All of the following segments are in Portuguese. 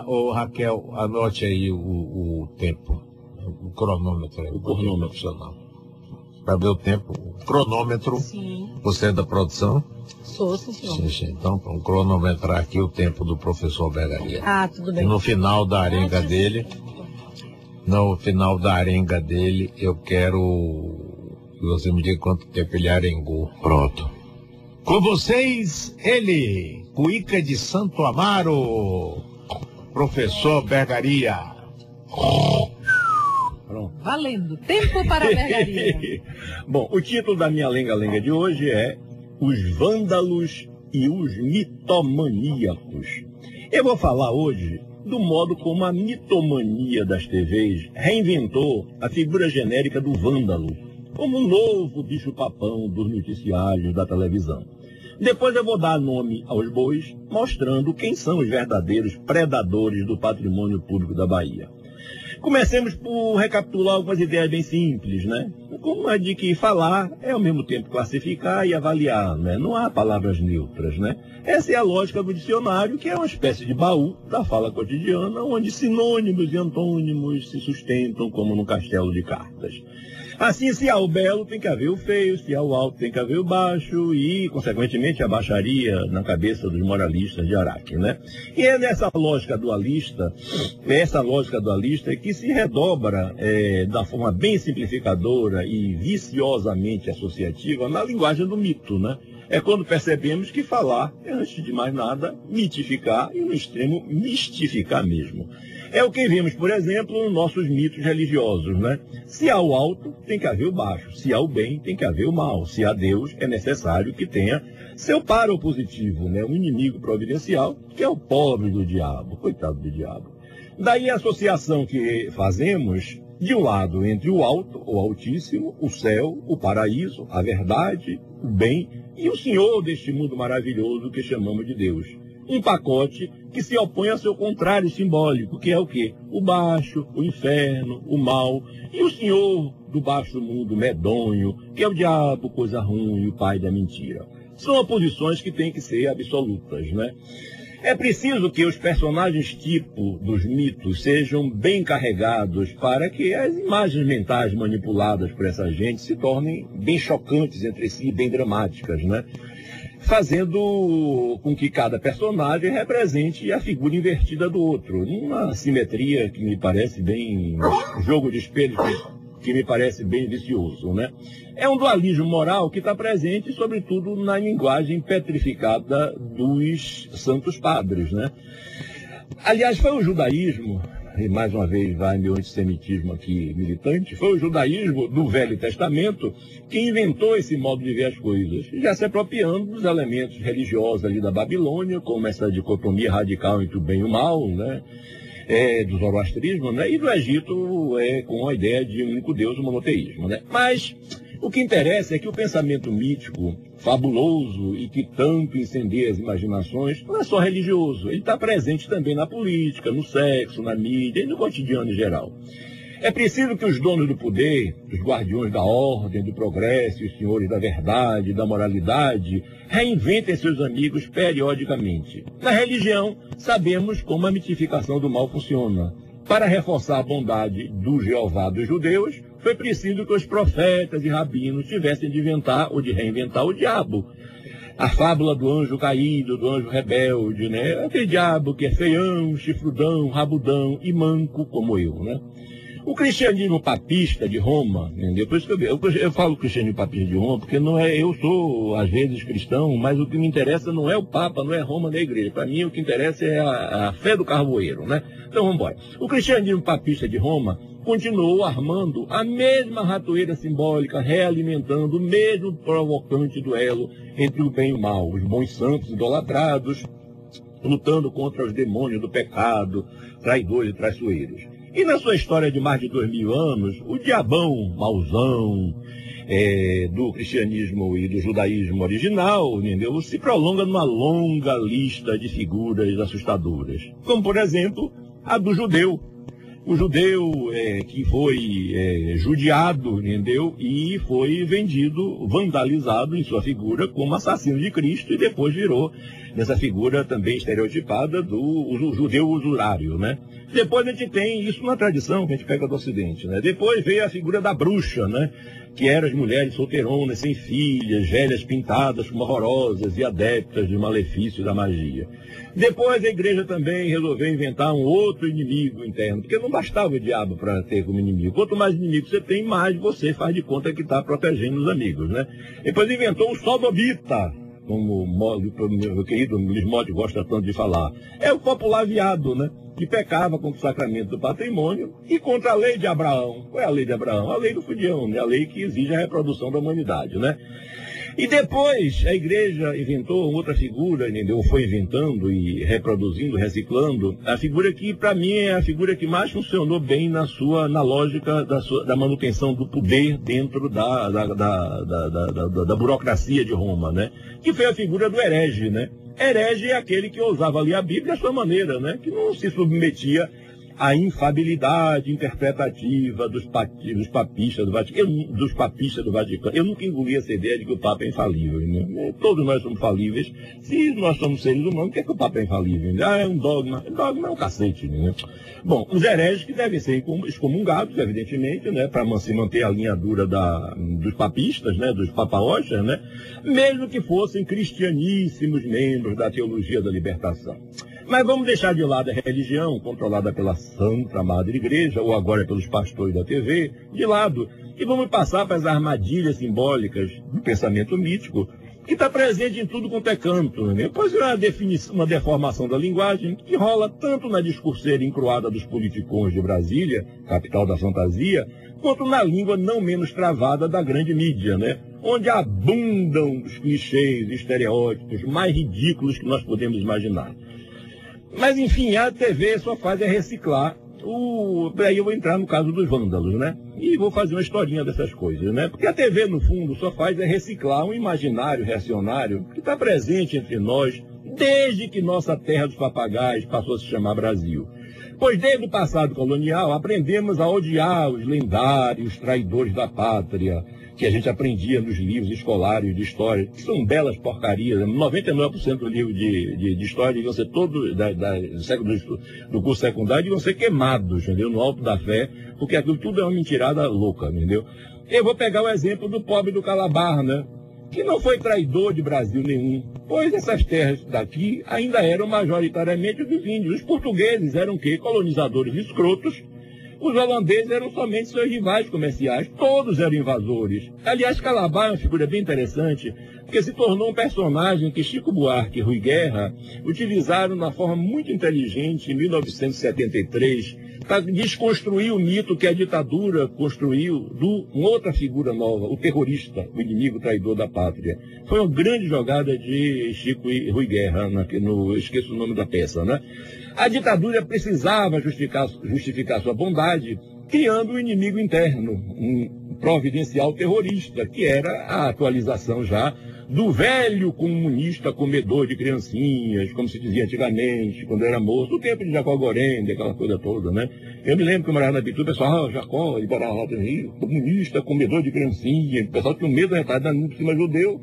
Ô, Raquel, anote aí o tempo, o cronômetro, o cronômetro profissional. Para ver o tempo, o cronômetro. Sim. Você é da produção? Sou, sim, senhor. Sim. Então, vamos cronometrar aqui o tempo do professor Bergaria. Tudo bem. E no final da arenga dele, eu quero que você me diga quanto tempo ele arengou. Pronto. Com vocês, ele, Cuíca de Santo Amaro, professor Bergaria. Pronto. Valendo. Tempo para a Bergaria. Bom, o título da minha lenga-lenga de hoje é Os Vândalos e os Mitomaníacos. Eu vou falar hoje do modo como a mitomania das TVs reinventou a figura genérica do vândalo, como um novo bicho-papão dos noticiários da televisão. Depois eu vou dar nome aos bois, mostrando quem são os verdadeiros predadores do patrimônio público da Bahia. Comecemos por recapitular algumas ideias bem simples, né? Como a de que falar é ao mesmo tempo classificar e avaliar, né? Não há palavras neutras, né? Essa é a lógica do dicionário, que é uma espécie de baú da fala cotidiana, onde sinônimos e antônimos se sustentam como num castelo de cartas. Assim, se há o belo, tem que haver o feio, se há o alto, tem que haver o baixo e, consequentemente, a baixaria na cabeça dos moralistas de Araque, né? E é nessa lógica dualista, que se redobra da forma bem simplificadora e viciosamente associativa na linguagem do mito, né? É quando percebemos que falar é, antes de mais nada, mitificar e, no extremo, mistificar mesmo. É o que vimos, por exemplo, nos nossos mitos religiosos, né? Se há o alto, tem que haver o baixo. Se há o bem, tem que haver o mal. Se há Deus, é necessário que tenha seu par opositivo, né? Um inimigo providencial, que é o pobre do diabo, coitado do diabo. Daí a associação que fazemos, de um lado, entre o alto, o altíssimo, o céu, o paraíso, a verdade, o bem e o Senhor deste mundo maravilhoso que chamamos de Deus. Um pacote que se opõe ao seu contrário simbólico, que é o quê? O baixo, o inferno, o mal, e o senhor do baixo mundo medonho, que é o diabo, coisa ruim, o pai da mentira. São oposições que têm que ser absolutas, né? É preciso que os personagens tipo dos mitos sejam bem carregados para que as imagens mentais manipuladas por essa gente se tornem bem chocantes entre si, bem dramáticas, né? Fazendo com que cada personagem represente a figura invertida do outro, numa simetria que me parece bem, jogo de espelho que me parece bem vicioso, né? É um dualismo moral que está presente, sobretudo, na linguagem petrificada dos santos padres, né? Aliás, foi o judaísmo, e mais uma vez vai meu antissemitismo aqui militante, foi o judaísmo do Velho Testamento que inventou esse modo de ver as coisas, já se apropriando dos elementos religiosos ali da Babilônia, como essa dicotomia radical entre o bem e o mal, né? Do zoroastrismo, né? E do Egito com a ideia de um único Deus, o monoteísmo, né? Mas o que interessa é que o pensamento mítico, fabuloso e que tanto incendeia as imaginações, não é só religioso, ele está presente também na política, no sexo, na mídia e no cotidiano em geral. É preciso que os donos do poder, os guardiões da ordem, do progresso, os senhores da verdade, da moralidade, reinventem seus amigos periodicamente. Na religião, sabemos como a mitificação do mal funciona. Para reforçar a bondade do Jeová dos judeus, foi preciso que os profetas e rabinos tivessem de inventar ou de reinventar o diabo. A fábula do anjo caído, do anjo rebelde, né? Aquele diabo que é feião, chifrudão, rabudão e manco como eu, né? O cristianismo papista de Roma, entendeu? Por isso que eu falo cristianismo papista de Roma, porque não é, eu sou, às vezes, cristão, mas o que me interessa não é o Papa, não é Roma, nem a igreja. Para mim, o que interessa é a fé do carvoeiro, né? Então, vamos embora. O cristianismo papista de Roma continuou armando a mesma ratoeira simbólica, realimentando o mesmo provocante duelo entre o bem e o mal. Os bons santos idolatrados, lutando contra os demônios do pecado, traidores e traiçoeiros. E na sua história de mais de 2000 anos, o diabão mauzão do cristianismo e do judaísmo original, entendeu? Se prolonga numa longa lista de figuras assustadoras. Como, por exemplo, a do judeu. O judeu que foi judiado, entendeu? E foi vendido, vandalizado em sua figura como assassino de Cristo e depois virou nessa figura também estereotipada do judeu usurário, né? Depois a gente tem isso na tradição que a gente pega do Ocidente, né? Depois veio a figura da bruxa, né? Que eram as mulheres solteironas, sem filhas, velhas pintadas como horrorosas e adeptas do malefício da magia. Depois a igreja também resolveu inventar um outro inimigo interno, porque não bastava o diabo para ter como inimigo. Quanto mais inimigo você tem, mais você faz de conta que está protegendo os amigos, né? Depois inventou o sodomita, como o meu querido Luiz Motti gosta tanto de falar. É o popular viado, né? Que pecava contra o sacramento do patrimônio e contra a lei de Abraão. Qual é a lei de Abraão? A lei do fudião, né? A lei que exige a reprodução da humanidade, né? E depois a igreja inventou outra figura, entendeu? Foi inventando e reproduzindo, reciclando, a figura que, para mim, é a figura que mais funcionou bem na lógica da manutenção do poder dentro da burocracia de Roma, né? Que foi a figura do herege, né? Herege é aquele que ousava ler a Bíblia à sua maneira, né? Que não se submetia à infabilidade interpretativa dos papistas do Vaticano. Eu nunca engoli essa ideia de que o Papa é infalível, né? Todos nós somos falíveis. Se nós somos seres humanos, por que o Papa é infalível? Ah, é um dogma. Dogma é um cacete, né? Bom, os hereges que devem ser excomungados, evidentemente, né? Para se manter a linha dura dos papistas, né? Dos papaochas, né? Mesmo que fossem cristianíssimos membros da teologia da libertação. Mas vamos deixar de lado a religião, controlada pela Santa Madre Igreja, ou agora pelos pastores da TV, de lado, e vamos passar para as armadilhas simbólicas do pensamento mítico, que está presente em tudo quanto é canto, né? Pois é uma deformação da linguagem que rola tanto na discurseira encruada dos politicões de Brasília, capital da fantasia, quanto na língua não menos travada da grande mídia, né? Onde abundam os clichês, estereótipos mais ridículos que nós podemos imaginar. Mas, enfim, a TV só faz é reciclar Aí eu vou entrar no caso dos vândalos, né? E vou fazer uma historinha dessas coisas, né? Porque a TV, no fundo, só faz é reciclar um imaginário reacionário que está presente entre nós desde que nossa terra dos papagaios passou a se chamar Brasil. Pois desde o passado colonial aprendemos a odiar os lendários traidores da pátria, que a gente aprendia nos livros escolares de história, que são belas porcarias. 99% do livro de história deviam ser todos do curso secundário, deviam ser queimados, entendeu? No alto da fé, porque aquilo tudo é uma mentirada louca, entendeu? Eu vou pegar o exemplo do pobre do Calabar, né? Que não foi traidor de Brasil nenhum, pois essas terras daqui ainda eram majoritariamente dos índios. Os portugueses eram o quê? Colonizadores escrotos. Os holandeses eram somente seus rivais comerciais, todos eram invasores. Aliás, Calabar é uma figura bem interessante, porque se tornou um personagem que Chico Buarque e Rui Guerra utilizaram de uma forma muito inteligente em 1973 para desconstruir o mito que a ditadura construiu de uma outra figura nova, o terrorista, o inimigo traidor da pátria. Foi uma grande jogada de Chico e Rui Guerra, esqueço o nome da peça, né? A ditadura precisava justificar sua bondade, criando um inimigo interno, um providencial terrorista, que era a atualização já do velho comunista comedor de criancinhas, como se dizia antigamente, quando era moço, no tempo de Jacó Gorende, aquela coisa toda, né? Eu me lembro que eu morava na Pitu, o pessoal, Jacó, ele morava lá no Rio, comunista, comedor de criancinhas, o pessoal tinha medo da retardada por cima judeu,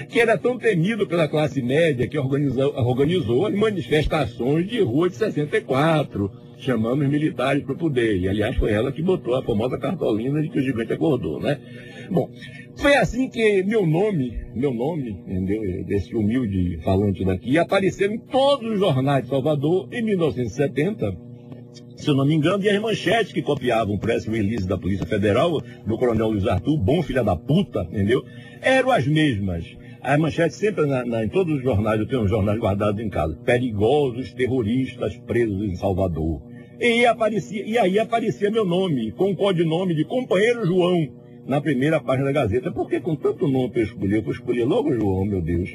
que era tão temido pela classe média que organizou as manifestações de rua de 64, chamando os militares para o poder. E, aliás, foi ela que botou a famosa cartolina de que o gigante acordou, né? Bom, foi assim que meu nome, entendeu? Desse humilde falante daqui, apareceu em todos os jornais de Salvador em 1970, se eu não me engano, e as manchetes que copiavam o press release da Polícia Federal, do Coronel Luiz Arthur, bom filho da puta, entendeu? Eram as mesmas. As manchetes sempre em todos os jornais, eu tenho uns jornais guardados em casa, perigosos terroristas presos em Salvador. E aí aparecia meu nome, com o codinome de Companheiro João, na primeira página da Gazeta. Por que com tanto nome para eu vou escolher logo o João, meu Deus.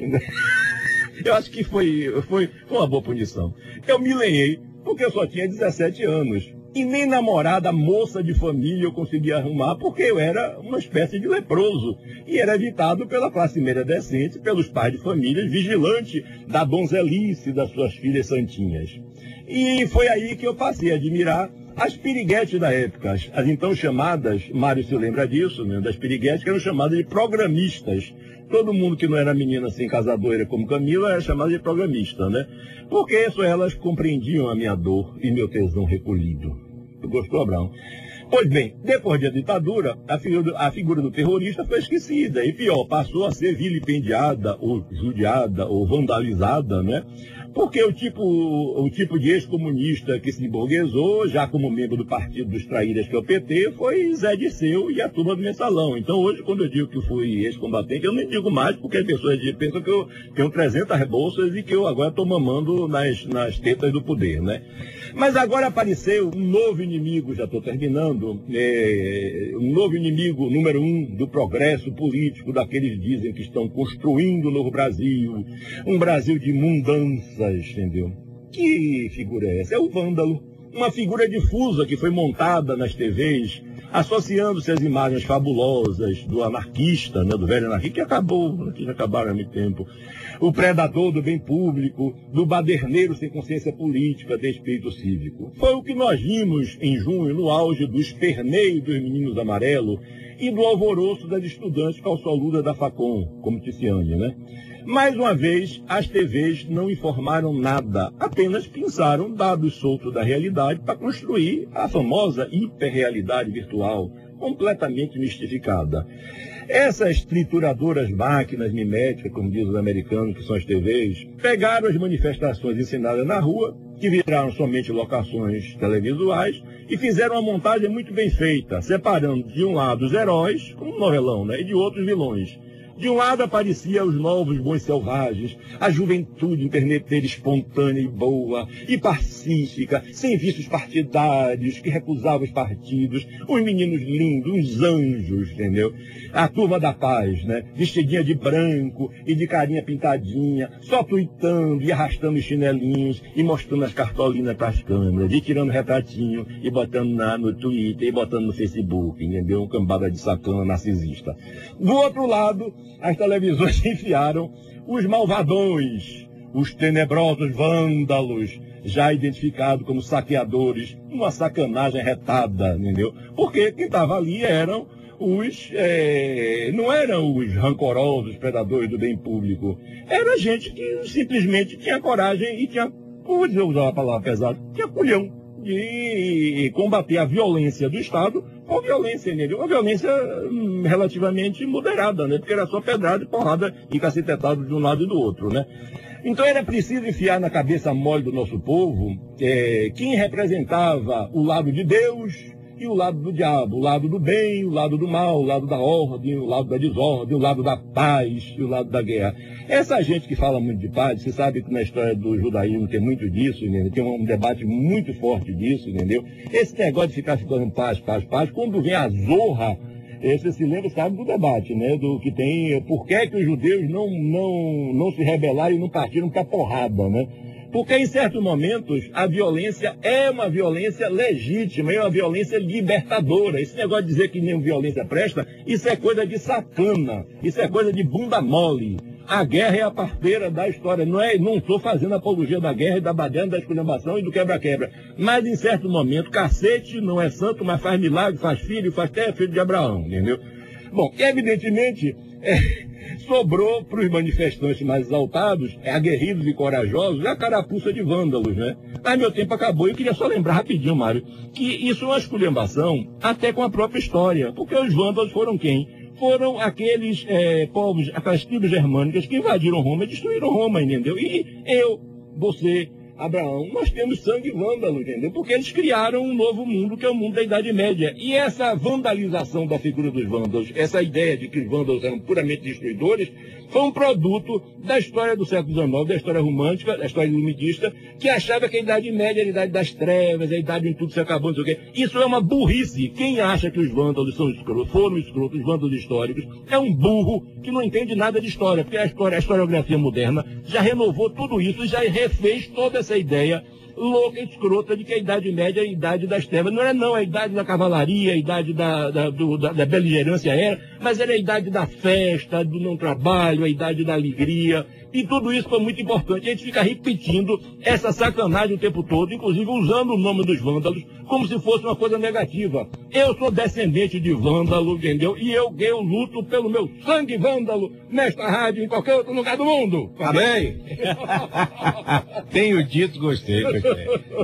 Eu acho que foi uma boa punição. Eu me lenhei, porque eu só tinha 17 anos. E nem namorada, moça de família eu conseguia arrumar, porque eu era uma espécie de leproso. E era evitado pela classe média decente, pelos pais de família, vigilante da donzelice das suas filhas santinhas. E foi aí que eu passei a admirar as piriguetes da época, as então chamadas, Mário se lembra disso, né, das piriguetes, que eram chamadas de programistas. Todo mundo que não era menina assim, casadoira como Camila, era chamada de programista, né? Porque só elas compreendiam a minha dor e meu tesão recolhido. Tu gostou, Abraão? Pois bem, depois da ditadura, a figura do terrorista foi esquecida. E pior, passou a ser vilipendiada, ou judiada, ou vandalizada, né? Porque o tipo de ex-comunista que se emburguesou, já como membro do partido dos traíras, que é o PT, foi Zé Dirceu e a turma do Mensalão. Então hoje, quando eu digo que eu fui ex-combatente, eu nem digo mais, porque as pessoas pensam que eu tenho 300 bolsas e que eu agora estou mamando nas tetas do poder, né? Mas agora apareceu um novo inimigo, já estou terminando, um novo inimigo número 1 do progresso político, daqueles que dizem que estão construindo um novo Brasil, um Brasil de mudanças, entendeu? Que figura é essa? É o vândalo, uma figura difusa que foi montada nas TVs, associando-se às imagens fabulosas do anarquista, né, do velho anarquista, que já acabaram há muito tempo, o predador do bem público, do baderneiro sem consciência política, de espírito cívico. Foi o que nós vimos em junho, no auge do esperneio dos meninos amarelos e do alvoroço das estudantes calçoludas da Facom, como Ticiane, né? Mais uma vez, as TVs não informaram nada, apenas pinçaram dados soltos da realidade para construir a famosa hiperrealidade virtual, completamente mistificada. Essas trituradoras máquinas miméticas, como dizem os americanos, que são as TVs, pegaram as manifestações ensinadas na rua, que viraram somente locações televisuais, e fizeram uma montagem muito bem feita, separando de um lado os heróis, como um novelão, né, e de outros vilões. De um lado apareciam os novos bons selvagens, a juventude interneteira espontânea e boa, e pacífica, sem vícios partidários, que recusava os partidos, os meninos lindos, os anjos, entendeu? A turma da paz, né? Vestidinha de branco e de carinha pintadinha, só tuitando e arrastando os chinelinhos e mostrando as cartolinas para as câmeras, e tirando retratinho e botando no Twitter e botando no Facebook, entendeu? Um cambada de sacana narcisista. Do outro lado, as televisões enfiaram os malvadões, os tenebrosos vândalos, já identificados como saqueadores, uma sacanagem retada, entendeu? Porque quem estava ali eram não eram os rancorosos predadores do bem público, era gente que simplesmente tinha coragem e tinha, vou usar uma palavra pesada, tinha culhão de combater a violência do Estado com violência, entendeu? Uma violência relativamente moderada, né? Porque era só pedrada e porrada e cacetetado de um lado e do outro, né? Então era preciso enfiar na cabeça mole do nosso povo quem representava o lado de Deus e o lado do diabo, o lado do bem, o lado do mal, o lado da ordem, o lado da desordem, o lado da paz e o lado da guerra. Essa gente que fala muito de paz, você sabe que na história do judaísmo tem muito disso, entendeu? Tem um debate muito forte disso, entendeu? Esse negócio de ficar ficando paz, quando vem a zorra, você se lembra, sabe, do debate, né? Do que tem, por que os judeus não se rebelaram e não partiram para porrada, né? Porque em certos momentos a violência é uma violência legítima, é uma violência libertadora. Esse negócio de dizer que nem violência presta, isso é coisa de sacana, isso é coisa de bunda mole. A guerra é a parteira da história. Não estou fazendo apologia da guerra e da baderna, da esculhambação e do quebra-quebra. Mas em certo momento, cacete não é santo, mas faz milagre, faz filho, faz até filho de Abraão, entendeu? Bom, evidentemente, sobrou para os manifestantes mais exaltados, aguerridos e corajosos, a carapuça de vândalos, né? Mas meu tempo acabou e eu queria só lembrar rapidinho, Mário, que isso é uma esculhambação até com a própria história. Porque os vândalos foram quem? Foram aqueles povos, aquelas tribos germânicas que invadiram Roma e destruíram Roma, entendeu? E eu, você, Abraão, nós temos sangue vândalo, entendeu? Porque eles criaram um novo mundo, que é o mundo da Idade Média. E essa vandalização da figura dos vândalos, essa ideia de que os vândalos eram puramente destruidores, foi um produto da história do século XIX, da história romântica, da história iluminista, que achava que a Idade Média era a Idade das Trevas, a Idade em tudo se acabou, não sei o quê. Isso é uma burrice. Quem acha que os vândalos foram escrotos, os vândalos históricos, é um burro que não entende nada de história, porque a historiografia moderna já renovou tudo isso e já refez toda essa ideia louca e escrota de que a Idade Média é a Idade das Trevas. Não era não, a Idade da cavalaria, a Idade da beligerância era, mas era a Idade da festa, do não trabalho, a Idade da alegria, E tudo isso foi muito importante. A gente fica repetindo essa sacanagem o tempo todo, inclusive usando o nome dos vândalos como se fosse uma coisa negativa. Eu sou descendente de vândalo, entendeu? E eu luto pelo meu sangue vândalo nesta rádio, em qualquer outro lugar do mundo. Tá bem? Tenho dito, gostei.